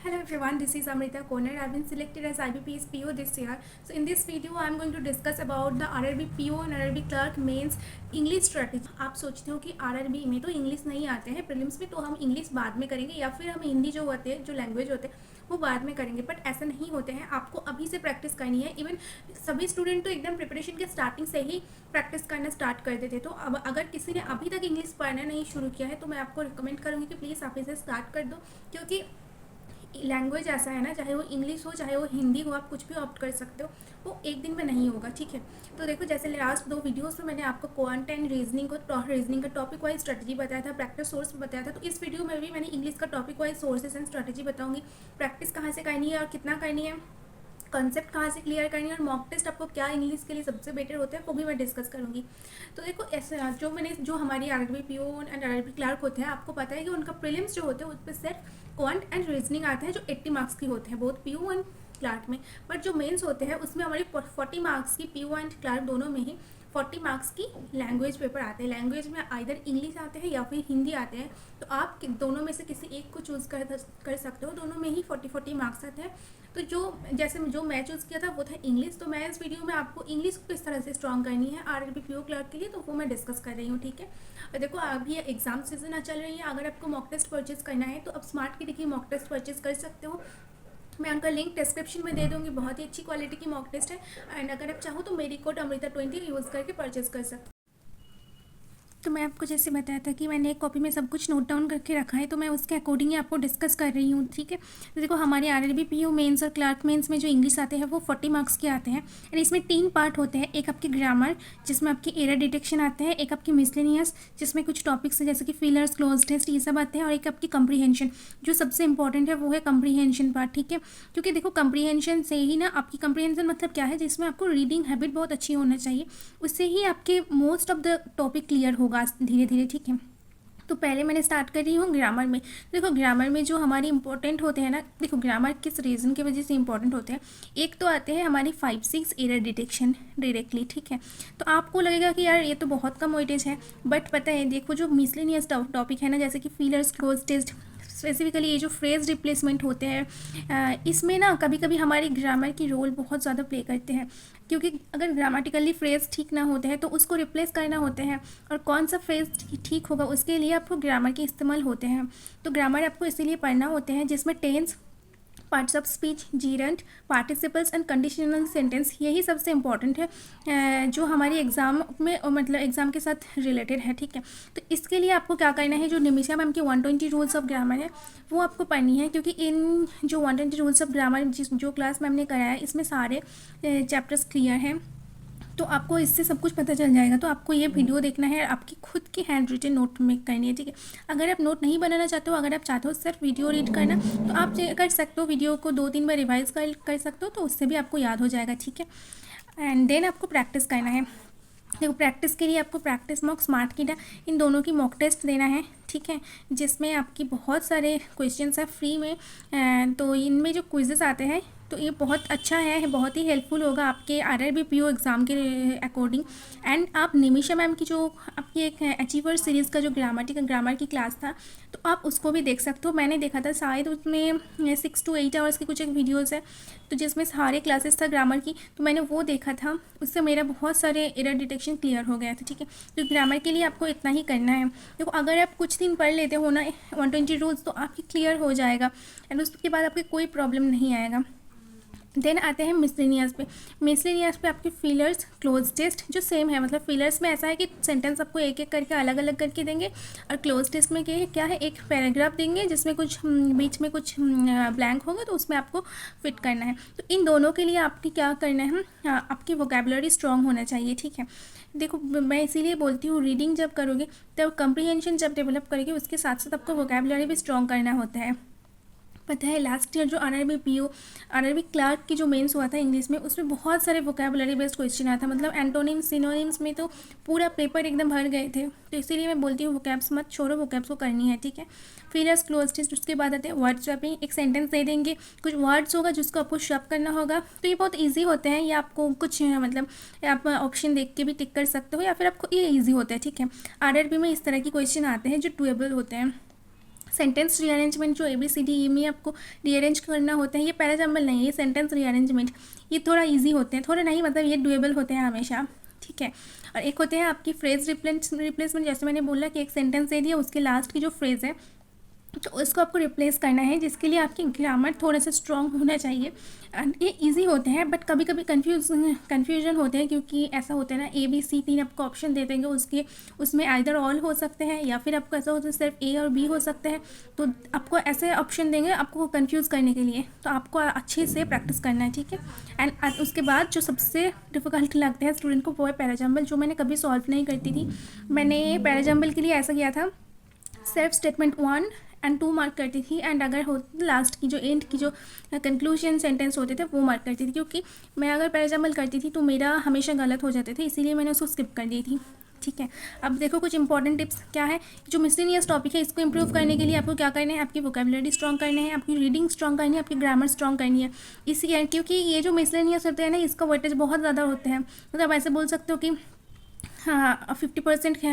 Hello everyone, this is Amrita Konar. I've been selected as IBPS PO this year. So in this video, I'm going to discuss about the RRB PO and RRB Clerk Mains English strategy. आप सोचते हो कि RRB में तो English नहीं आते हैं, prelims में तो हम इंग्लिश बाद में करेंगे या फिर हम हिंदी जो होते हैं, जो लैंग्वेज होते हैं वो बाद में करेंगे, बट ऐसा नहीं होते हैं। आपको अभी से प्रैक्टिस करनी है। इवन सभी स्टूडेंट तो एकदम प्रिपरेशन के स्टार्टिंग से ही प्रैक्टिस करना स्टार्ट कर देते। तो अब अगर किसी ने अभी तक इंग्लिश पढ़ना नहीं शुरू किया है तो मैं आपको रिकमेंड करूँगी कि प्लीज़ आप इसे स्टार्ट कर दो, क्योंकि लैंग्वेज ऐसा है ना, चाहे वो इंग्लिश हो चाहे वो हिंदी हो, आप कुछ भी ऑप्ट कर सकते हो, वो एक दिन में नहीं होगा। ठीक है, तो देखो जैसे लास्ट 2 वीडियोस में मैंने आपको क्वांट एंड रीजनिंग का टॉपिक वाइज स्ट्रेटजी बताया था, प्रैक्टिस सोर्स बताया था। तो इस वीडियो में भी मैंने इंग्लिश का topic wise sources and strategy बताऊंगी, प्रैक्टिस कहाँ से करनी है और कितना करनी है, कॉन्सेप्ट कहाँ से क्लियर करनी है और मॉक टेस्ट आपको क्या इंग्लिश के लिए सबसे बेटर होता है वो भी मैं डिस्कस करूँगी। तो देखो ऐसे जो हमारी RRB PO and RRB clerk होते हैं, आपको पता है कि उनका प्रीलिम्स जो होते हैं उस पर सिर्फ क्वांट एंड रीजनिंग आते हैं जो 80 मार्क्स की होते हैं, बोथ पीओ एंड क्लर्क में। बट जो मेंस होते हैं उसमें हमारी 40 मार्क्स की पीओ एंड क्लर्क दोनों में ही 40 मार्क्स की लैंग्वेज पेपर आते हैं। लैंग्वेज में आइदर इंग्लिश आते हैं या फिर हिंदी आते हैं, तो आप दोनों में से किसी एक को चूज़ कर सकते हो। दोनों में ही 40 मार्क्स आते हैं। तो जो मैं चूज़ किया था वो था इंग्लिश। तो मैं इस वीडियो में आपको इंग्लिश को किस तरह से स्ट्रॉन्ग करनी है आरआरबी पीओ क्लर्क के लिए, तो वो मैं डिस्कस कर रही हूँ। ठीक है, और देखो अभी एग्जाम सीजन चल रही है। अगर आपको मॉक टेस्ट परचेज करना है तो आप स्मार्ट की देखिए मॉक टेस्ट परचेज कर सकते हो। मैं उनका लिंक डिस्क्रिप्शन में दे दूँगी, बहुत ही अच्छी क्वालिटी की मॉक टेस्ट है। एंड अगर आप चाहो तो मेरी कोड अमृता20 यूज़ करके परचेज कर सकते हो। तो मैं आपको जैसे बताया था कि मैंने एक कॉपी में सब कुछ नोट डाउन करके रखा है, तो मैं उसके अकॉर्डिंग ही आपको डिस्कस कर रही हूँ। ठीक है, तो देखो हमारे आरआरबी पीओ मेंस और क्लर्क मेंस में जो इंग्लिश आते हैं वो 40 मार्क्स के आते हैं। एंड इसमें 3 पार्ट होते हैं। एक आपकी ग्रामर जिसमें आपकी एरर डिटेक्शन आते हैं, एक आपकी मिसलेनियस जिसमें कुछ टॉपिक्स हैं जैसे कि फिलर्स, क्लोज टेस्ट, ये सब आते हैं, और एक आपकी कंप्रीहेंशन जो सबसे इंपॉर्टेंट है वो है कंप्रीहेंशन पार्ट। ठीक है, क्योंकि देखो कंप्रीहेंशन से ही ना, आपकी कंप्रीहेंशन मतलब क्या है, जिसमें आपको रीडिंग हैबिट बहुत अच्छी होना चाहिए, उससे ही आपके most of the topic clear होगा धीरे धीरे। ठीक है, तो पहले मैंने स्टार्ट कर रही हूँ ग्रामर में। देखो ग्रामर में जो हमारी इंपॉर्टेंट होते हैं ना, देखो ग्रामर किस रीज़न की वजह से इंपॉर्टेंट होते हैं। एक तो आते हैं हमारी 5-6 एरर डिटेक्शन डायरेक्टली। ठीक है, तो आपको लगेगा कि यार ये तो बहुत कम वेटेज है, बट पता है देखो जो मिसलेनियस टॉपिक है ना, जैसे कि फीलर्स, क्लोज टेस्ट, स्पेसिफिकली ये जो फ्रेज रिप्लेसमेंट होते हैं, इसमें ना कभी कभी हमारी ग्रामर की रोल बहुत ज़्यादा प्ले करते हैं, क्योंकि अगर ग्रामेटिकली फ्रेज ठीक ना होते हैं तो उसको रिप्लेस करना होते हैं, और कौन सा फ्रेज ठीक होगा उसके लिए आपको ग्रामर के इस्तेमाल होते हैं। तो ग्रामर आपको इसीलिए पढ़ना होते हैं जिसमें tense, parts of speech, gerund, participles and conditional sentence, यही सबसे इंपॉर्टेंट है जो हमारी एग्जाम में मतलब एग्जाम के साथ रिलेटेड है। ठीक है, तो इसके लिए आपको क्या करना है, जो निमिषा मैम की 120 रूल्स ऑफ ग्रामर है वो आपको पढ़नी है, क्योंकि इन जो 120 रूल्स ऑफ ग्रामर जो क्लास मैम ने कराया है इसमें सारे चैप्टर्स क्लियर हैं, तो आपको इससे सब कुछ पता चल जाएगा। तो आपको ये वीडियो देखना है, आपकी खुद की हैंड रिटन नोट में करनी है। ठीक है, अगर आप नोट नहीं बनाना चाहते हो, अगर आप चाहते हो सिर्फ वीडियो रीड करना, तो आप कर सकते हो, वीडियो को 2-3 बार रिवाइज कर सकते हो, तो उससे भी आपको याद हो जाएगा। ठीक है, एंड देन आपको प्रैक्टिस करना है। देखो प्रैक्टिस के लिए आपको प्रैक्टिस मॉक, स्मार्ट की इन दोनों की मॉक टेस्ट देना है। ठीक है, जिसमें आपकी बहुत सारे क्वेश्चंस हैं फ्री में, तो इनमें जो क्विजेस आते हैं तो ये बहुत अच्छा है, बहुत ही हेल्पफुल होगा आपके आरआरबी पीओ एग्ज़ाम के अकॉर्डिंग। एंड आप निमिषा मैम की जो आपकी एक अचीवर सीरीज़ का जो ग्रामर की क्लास था, तो आप उसको भी देख सकते हो। मैंने देखा था, शायद उसमें 6 to 8 आवर्स की कुछ एक वीडियोज़ है, तो जिसमें सारे क्लासेस था ग्रामर की, तो मैंने वो देखा था, उससे मेरा बहुत सारे एरर डिटेक्शन क्लियर हो गया था। ठीक है, तो ग्रामर के लिए आपको इतना ही करना है। देखो अगर आप कुछ दिन पढ़ लेते हो ना 120 रूल्स, तो आपकी क्लियर हो जाएगा एंड उसके बाद आपकी कोई प्रॉब्लम नहीं आएगा। देन आते हैं मिसलेनियस पे। मिसलेनियस पे आपके फिलर्स, क्लोज टेस्ट जो सेम है, मतलब फिलर्स में ऐसा है कि सेंटेंस आपको एक एक करके अलग अलग करके देंगे, और क्लोज टेस्ट में क्या है, एक पैराग्राफ देंगे जिसमें कुछ बीच में कुछ ब्लैंक होगा, तो उसमें आपको फिट करना है। तो इन दोनों के लिए आपकी क्या करना है, आपकी वोकेबुलरी स्ट्रॉन्ग होना चाहिए। ठीक है, देखो मैं इसीलिए बोलती हूँ रीडिंग जब करोगे तब कंप्रीहेंशन जब डेवलप करोगे, उसके साथ साथ आपको वोकेबुलरी भी स्ट्रॉन्ग करना होता है। पता है लास्ट ईयर जो आरआरबी क्लर्क की जो मेंस हुआ था इंग्लिश में, उसमें बहुत सारे वोकेबुलरी बेस्ड क्वेश्चन आया था, मतलब एंटोनिम्स, सिनोनिम्स में तो पूरा पेपर एकदम भर गए थे। तो इसीलिए मैं बोलती हूँ वोकैब्स मत छोड़ो, वोकैब्स को करनी है। ठीक है, फिलर्स, क्लोज टेस्ट, उसके बाद आते हैं वर्ड स्वैपिंग। एक सेंटेंस दे देंगे, कुछ वर्ड्स होगा जिसको आपको स्वैप करना होगा, तो ये बहुत ईजी होते हैं। ये आपको कुछ मतलब आप ऑप्शन देख के भी टिक कर सकते हो, या फिर आपको ये ईजी होता है। ठीक है, आरआरबी में इस तरह के क्वेश्चन आते हैं जो डुएबल होते हैं। सेंटेंस रीअरेंजमेंट जो ABCD में आपको रीअरेंज करना होता है, ये पैराजम्बल नहीं है, ये सेंटेंस रीअरेंजमेंट, ये थोड़ा इजी होते हैं, थोड़ा नहीं मतलब ये डुएबल होते हैं हमेशा, ठीक है। और एक होते हैं आपकी फ्रेज रिप्लेसमेंट, जैसे मैंने बोला कि एक सेंटेंस दे दिया, उसके लास्ट की जो फ्रेज़ है तो उसको आपको रिप्लेस करना है, जिसके लिए आपकी ग्रामर थोड़ा सा स्ट्रॉन्ग होना चाहिए। एंड ये इजी होते हैं, बट कभी कभी कन्फ्यूजन होते हैं, क्योंकि ऐसा होता है ना ABC 3 आपको ऑप्शन दे देंगे, उसमें आइदर ऑल हो सकते हैं या फिर आपको ऐसा होता है सिर्फ A और B हो सकते हैं। तो आपको ऐसे ऑप्शन देंगे आपको कन्फ्यूज़ करने के लिए, तो आपको अच्छे से प्रैक्टिस करना है, ठीक है। एंड उसके बाद जो सबसे डिफ़िकल्ट लगता है स्टूडेंट को वो है पैराजम्बल, जो मैंने कभी सॉल्व नहीं करती थी। मैंने पैराजम्बल के लिए ऐसा किया था, सेल्फ स्टेटमेंट 1 एंड 2 मार्क करती थी, एंड अगर हो लास्ट की जो एंड की जो कंक्लूजन सेंटेंस होते थे वो मार्क करती थी, क्योंकि मैं अगर पैराजम्बल करती थी तो मेरा हमेशा गलत हो जाते थे, इसीलिए मैंने उसको स्किप कर दी थी, ठीक है। अब देखो कुछ इंपॉर्टेंट टिप्स क्या है। जो मिसलेनियस टॉपिक है इसको इंप्रूव करने के लिए आपको क्या करना है, आपकी वोकेबुलरी स्ट्रॉन्ग करनी है, आपकी रीडिंग स्ट्रॉन्ग करनी है, आपकी ग्रामर स्ट्रॉन्ग करनी है। इसी क्योंकि ये जो मिसलेनियस होते हैं ना, इसका वेटेज बहुत ज़्यादा होते हैं, मतलब ऐसे बोल सकते हो कि हाँ 50%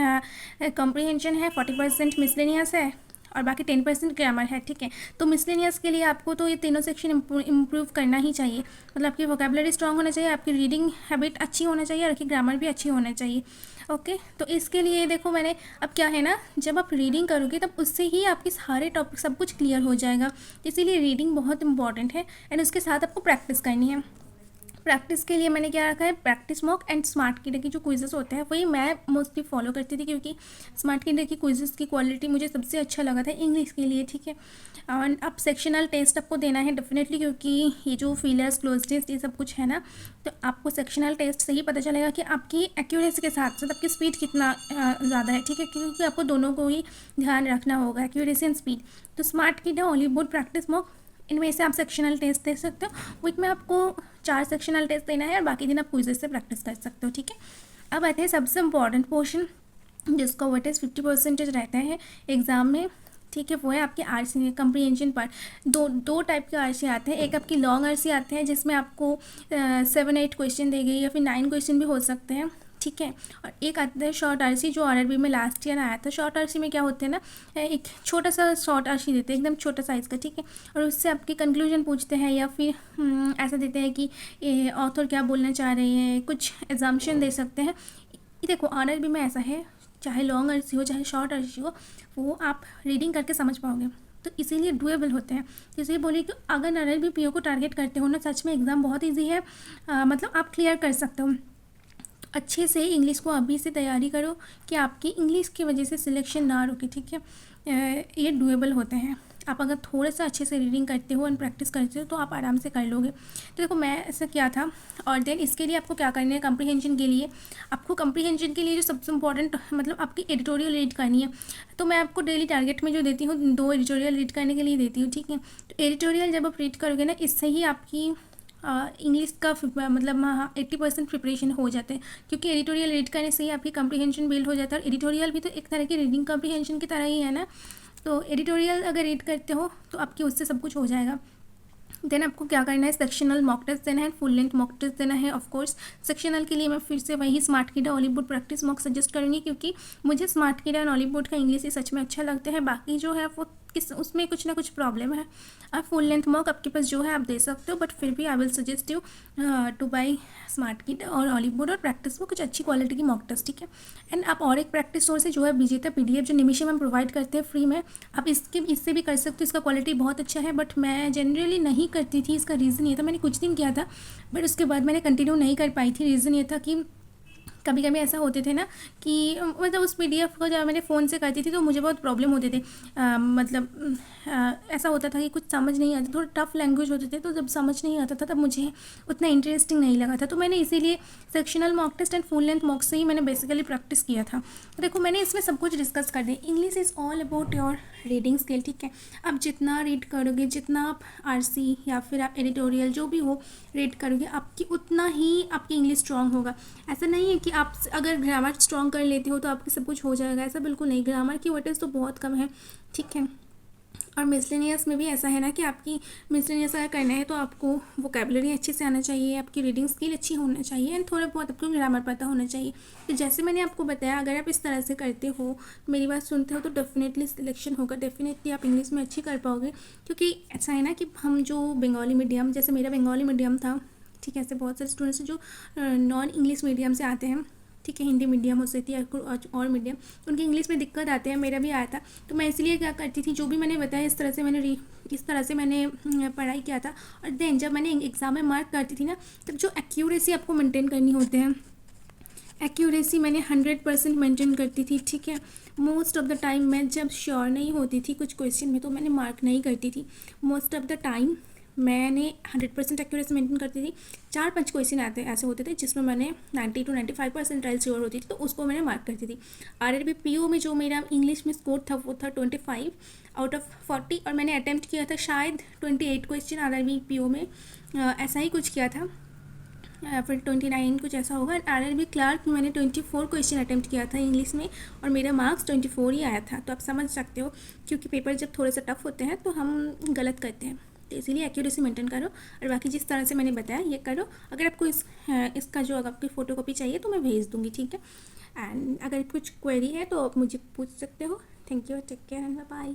कॉम्प्रिहेंशन है, 40% मिसलेनियस है और बाकी 10% ग्रामर है, ठीक है। तो मिसलेनियस के लिए आपको तो ये तीनों सेक्शन इम्प्रूव करना ही चाहिए, मतलब आपकी वोकेबुलरी स्ट्रॉन्ग होना चाहिए, आपकी रीडिंग हैबिट अच्छी होना चाहिए और आपकी ग्रामर भी अच्छी होना चाहिए, ओके। तो इसके लिए देखो मैंने अब क्या है ना, जब आप रीडिंग करोगे तब उससे ही आपके सारे टॉपिक सब कुछ क्लियर हो जाएगा, इसीलिए रीडिंग बहुत इंपॉर्टेंट है। एंड उसके साथ आपको प्रैक्टिस करनी है। प्रैक्टिस के लिए मैंने क्या रखा है, प्रैक्टिस मॉक एंड स्मार्ट किडर की जो क्विजेस होते हैं वही मैं मोस्टली फॉलो करती थी, क्योंकि स्मार्ट किडर की क्विजेस की क्वालिटी मुझे सबसे अच्छा लगा था इंग्लिश के लिए, ठीक है। और अब सेक्शनल टेस्ट आपको देना है डेफिनेटली, क्योंकि ये जो फीलर्स क्लोज टेस्ट ये सब कुछ है ना, तो आपको सेक्शनल टेस्ट से ही पता चलेगा कि आपकी एक्यूरेसी के साथ साथ आपकी स्पीड कितना ज़्यादा है, ठीक है, क्योंकि आपको दोनों को ही ध्यान रखना होगा, एक्यूरेसी एंड स्पीड। तो smart kidder, Hollywood, practice mock, इनमें से आप सेक्शनल टेस्ट दे सकते हो। वीक में आपको 4 सेक्शनल टेस्ट देना है और बाकी दिन आप क्विज़ेस से प्रैक्टिस कर सकते हो, ठीक है। अब आते हैं सबसे इम्पॉर्टेंट पोर्शन, जिसका वेटेज 50% रहता है एग्ज़ाम में, ठीक है। वो है आपके RC में कम्प्रीहेंशन पार्ट। दो टाइप के RC आते हैं, एक आपकी लॉन्ग RC आते हैं जिसमें आपको 7-8 क्वेश्चन दे गई या फिर 9 क्वेश्चन भी हो सकते हैं, ठीक है। और एक आता है शॉर्ट RC जो RRB में लास्ट ईयर आया था। शॉर्ट RC में क्या होते हैं ना, एक छोटा सा शॉर्ट RC देते हैं, एकदम छोटा साइज़ का, ठीक है, और उससे आपकी कंक्लूजन पूछते हैं या फिर ऐसा देते हैं कि ऑथर क्या बोलना चाह रहे हैं, कुछ एग्जाम्पशन दे सकते हैं। देखो RRB में ऐसा है, चाहे लॉन्ग RC हो चाहे शॉर्ट RC हो, वो आप रीडिंग करके समझ पाओगे, तो इसीलिए डुएबल होते हैं। जैसे बोलिए कि अगर RRB PO को टारगेट करते हो ना, सच में एग्ज़ाम बहुत ईजी है, मतलब आप क्लियर कर सकते हो। अच्छे से इंग्लिश को अभी से तैयारी करो कि आपकी इंग्लिश की वजह से सिलेक्शन ना रुके, ठीक है। ये डुएबल होते हैं, आप अगर थोड़ा सा अच्छे से रीडिंग करते हो एंड प्रैक्टिस करते हो तो आप आराम से कर लोगे। तो देखो मैं ऐसा किया था। और देन इसके लिए आपको क्या करना है, कम्प्रीहेंशन के लिए आपको कम्प्रीहेंशन के लिए जो सबसे इम्पॉर्टेंट मतलब आपकी एडिटोरियल रीड करनी है। तो मैं आपको डेली टारगेट में जो देती हूँ 2 एडिटोरियल रीड करने के लिए देती हूँ, ठीक है। तो एडिटोरियल जब आप रीड करोगे ना, इससे ही आपकी इंग्लिश का मतलब 80% प्रिपरेशन हो जाते हैं, क्योंकि एडिटोरियल रीड करने से ही आपकी कम्प्रीहेंशन बिल्ड हो जाता है। और एडिटोरियल भी तो एक तरह की रीडिंग कम्प्रीहेंशन की तरह ही है ना, तो एडिटोरियल अगर रीड करते हो तो आपकी उससे सब कुछ हो जाएगा। देन आपको क्या करना है, सेक्शनल मॉक टेस्ट देना है, फुल लेंथ मॉक टेस्ट देना है। ऑफ कोर्स सेक्शनल के लिए मैं फिर से वही smart kidder Hollywood practice mock suggest करूँगी, क्योंकि मुझे स्मार्ट किडर और हॉलीवुड का इंग्लिश ही सच में अच्छा लगता है। बाकी जो है वो उसमें कुछ ना कुछ प्रॉब्लम है। अब फुल लेंथ मॉक आपके पास जो है आप दे सकते हो, बट फिर भी I will suggest you to buy smart kidder और हॉलीवुड और प्रैक्टिस में कुछ अच्छी क्वालिटी की मॉक टेस्ट, ठीक है। एंड आप और एक प्रैक्टिस सोर्स है जो है विजेता PDF, जो निमिषम हम प्रोवाइड करते हैं फ्री में, आप इससे भी कर सकते हो। इसका क्वालिटी बहुत अच्छा है, बट मैं जनरली नहीं करती थी। इसका रीज़न ये था, मैंने कुछ दिन किया था बट उसके बाद मैंने कंटिन्यू नहीं कर पाई थी। रीज़न ये था कि कभी कभी ऐसा होते थे ना कि मतलब उस PDF को जब मैंने फ़ोन से करती थी तो मुझे बहुत प्रॉब्लम होते थे। मतलब ऐसा होता था कि कुछ समझ नहीं आता, थोड़ा टफ लैंग्वेज होते थे, तो जब समझ नहीं आता था तब मुझे उतना इंटरेस्टिंग नहीं लगा था। तो मैंने इसीलिए sectional mock test and full length mock से ही मैंने बेसिकली प्रैक्टिस किया था। तो देखो मैंने इसमें सब कुछ डिस्कस कर दिया। English is all about your reading skill, ठीक है। आप जितना रीड करोगे, जितना आप RC या फिर आप एडिटोरियल जो भी हो रीड करोगे, आपकी उतना ही आपकी इंग्लिश स्ट्रॉन्ग होगा। ऐसा नहीं है कि आप अगर ग्रामर स्ट्रॉन्ग कर लेते हो तो आपके सब कुछ हो जाएगा, ऐसा बिल्कुल नहीं। ग्रामर की वेटेज तो बहुत कम है, ठीक है। और मिसलेनियस में भी ऐसा है ना कि आपकी मिसलेनियस अगर करना है तो आपको वोकेबलरी अच्छे से आना चाहिए, आपकी रीडिंग स्किल अच्छी होना चाहिए एंड थोड़ा बहुत आपको ग्रामर पता होना चाहिए। तो जैसे मैंने आपको बताया, अगर आप इस तरह से करते हो, मेरी बात सुनते हो, तो डेफिनेटली सिलेक्शन होगा, डेफिनेटली आप इंग्लिश में अच्छी कर पाओगे। क्योंकि ऐसा है ना कि हम जो बंगाली मीडियम, जैसे मेरा बंगाली मीडियम था, ठीक है, ऐसे बहुत सारे स्टूडेंट्स जो नॉन इंग्लिश मीडियम से आते हैं, ठीक है, हिंदी मीडियम हो सकती है और मीडियम, उनकी इंग्लिश में दिक्कत आते हैं, मेरा भी आया था। तो मैं इसलिए क्या करती थी, जो भी मैंने बताया इस तरह से मैंने पढ़ाई किया था। और देन जब मैंने एग्ज़ाम में मार्क करती थी ना, तब जो एक्यूरेसी आपको मेंटेन करनी होते हैं, एक्यूरेसी मैंने 100% मेंटेन करती थी, ठीक है। मोस्ट ऑफ द टाइम मैं जब श्योर नहीं होती थी कुछ क्वेश्चन में, तो मैंने मार्क नहीं करती थी। मोस्ट ऑफ द टाइम मैंने 100% एक्यूरेसी मेंटेन करती थी। 4-5 क्वेश्चन ऐसे होते थे जिसमें मैंने 90 to 95% श्योर होती थी, तो उसको मैंने मार्क करती थी। आरआरबी पीओ में जो मेरा इंग्लिश में स्कोर था वो था 25 आउट ऑफ 40, और मैंने अटैम्प्ट किया था शायद 28 क्वेश्चन आरआरबी पीओ में, ऐसा ही कुछ किया था, फिर 29 कुछ ऐसा होगा। आरआरबी क्लर्क में मैंने 24 क्वेश्चन अटैम्प्ट किया था इंग्लिश में, और मेरा मार्क्स 24 ही आया था। तो आप समझ सकते हो, क्योंकि पेपर जब थोड़े से टफ होते हैं तो हम गलत करते हैं, तो इसीलिए एक्यूरेसी मेंटेन करो। और बाकी जिस तरह से मैंने बताया ये करो। अगर आपको इसका जो अगर आपकी फ़ोटो कॉपी चाहिए तो मैं भेज दूँगी, ठीक है। एंड अगर कुछ क्वेरी है तो आप मुझे पूछ सकते हो। Thank you, take care and bye.